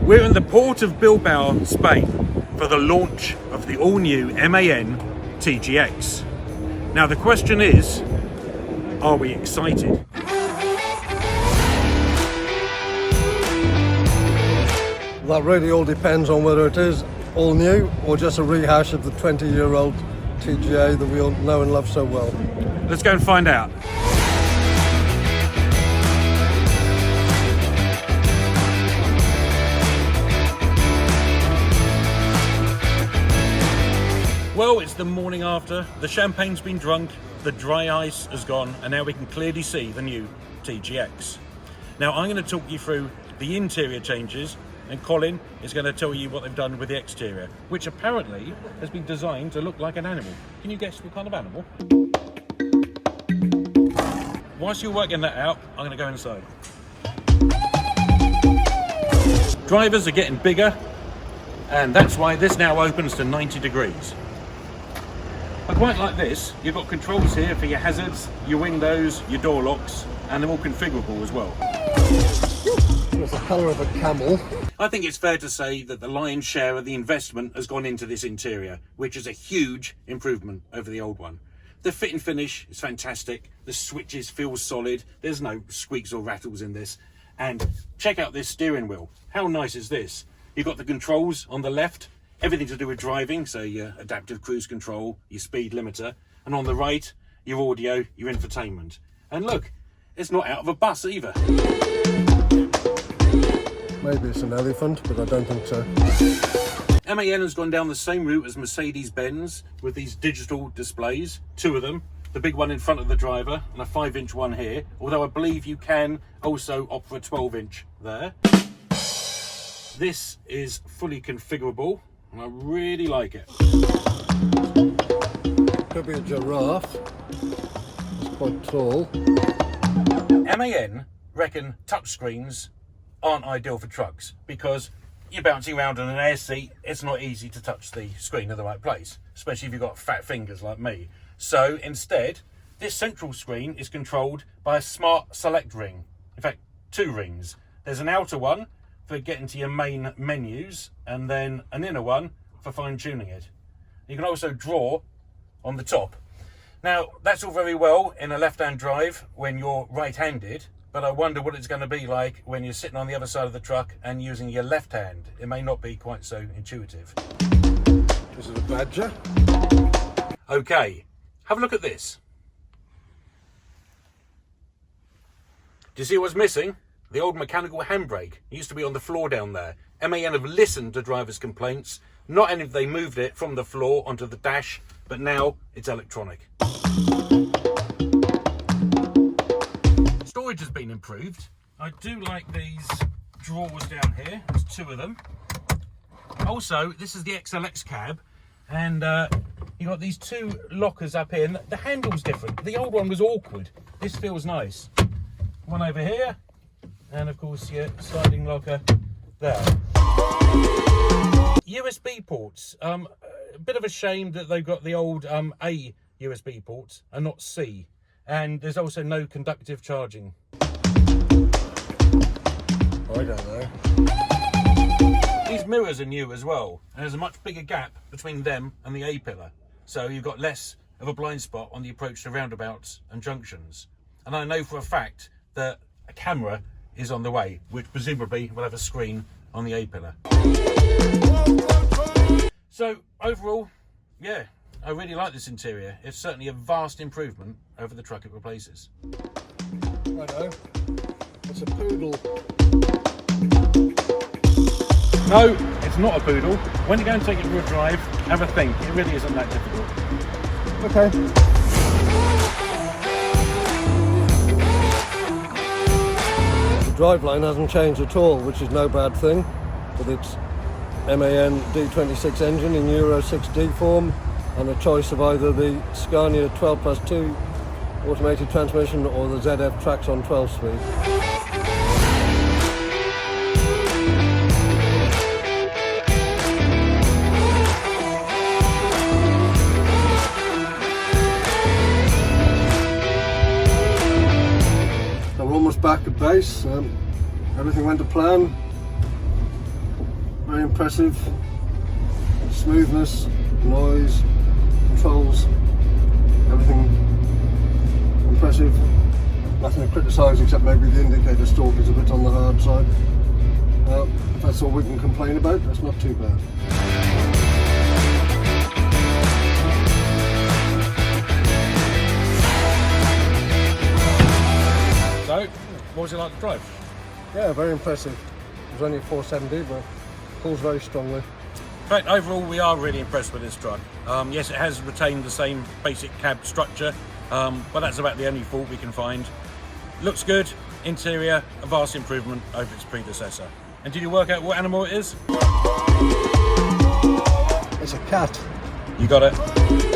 We're in the port of Bilbao, Spain, for the launch of the all-new MAN TGX. Now the question is, are we excited? That really all depends on whether it is all new or just a rehash of the 20-year-old TGA that we all know and love so well. Let's go and find out. Well, it's the morning after, the champagne's been drunk, the dry ice has gone, and now we can clearly see the new TGX. Now I'm going to talk you through the interior changes, and Colin is going to tell you what they've done with the exterior, which apparently has been designed to look like an animal. Can you guess what kind of animal? Whilst you're working that out, I'm going to go inside. Drivers are getting bigger, and that's why this now opens to 90 degrees. I quite like this. You've got controls here for your hazards, your windows, your door locks, and they're all configurable as well. It's the colour of a camel. I think it's fair to say that the lion's share of the investment has gone into this interior, which is a huge improvement over the old one. The fit and finish is fantastic. The switches feel solid. There's no squeaks or rattles in this. And check out this steering wheel. How nice is this? You've got the controls on the left, everything to do with driving, so your adaptive cruise control, your speed limiter, and on the right, your audio, your infotainment. And look, it's not out of a bus either. Maybe it's an elephant, but I don't think so. MAN has gone down the same route as Mercedes-Benz with these digital displays, two of them, the big one in front of the driver and a 5-inch one here, although I believe you can also opt for a 12-inch there. This is fully configurable, and I really like it. Could be a giraffe. It's quite tall. MAN reckon touchscreens aren't ideal for trucks because you're bouncing around in an air seat. It's not easy to touch the screen in the right place, especially if you've got fat fingers like me. So instead, this central screen is controlled by a smart select ring. In fact, two rings. There's an outer one for getting to your main menus, and then an inner one for fine-tuning it. You can also draw on the top. Now, that's all very well in a left-hand drive when you're right-handed, but I wonder what it's going to be like when you're sitting on the other side of the truck and using your left hand. It may not be quite so intuitive. This is a Badger. Okay, have a look at this. Do you see what's missing? The old mechanical handbrake. It used to be on the floor down there. MAN have listened to drivers' complaints. Not only have they moved it from the floor onto the dash, but now it's electronic. Storage has been improved. I do like these drawers down here. There's two of them. Also, this is the XLX cab, and you've got these two lockers up here, and the handle's different. The old one was awkward. This feels nice. One over here, and of course your sliding locker there. USB ports. A bit of a shame that they've got the old A USB ports and not C. And there's also no conductive charging. I don't know. These mirrors are new as well, and there's a much bigger gap between them and the A pillar. So you've got less of a blind spot on the approach to roundabouts and junctions. And I know for a fact that a camera is on the way, which presumably will have a screen on the A pillar. So overall, yeah, I really like this interior. It's certainly a vast improvement over the truck it replaces. Righto. It's a poodle. No, it's not a poodle. When you go and take it for a drive, have a think. It really isn't that difficult. Okay. The driveline hasn't changed at all, which is no bad thing, with its MAN D26 engine in Euro 6D form, and a choice of either the Scania 12+2 automated transmission or the ZF Traxxon 12-speed. So we're almost back at base. Everything went to plan. very impressive. Smoothness, noise, controls, everything impressive. Nothing to criticise except maybe the indicator stalk is a bit on the hard side. If that's all we can complain about, that's not too bad. So, what was it like to drive? Yeah, very impressive. It was only a 470, but pulls very strongly. In fact, overall, we are really impressed with this truck. Yes, it has retained the same basic cab structure, but that's about the only fault we can find. Looks good, interior, a vast improvement over its predecessor. And did you work out what animal it is? It's a cat. You got it.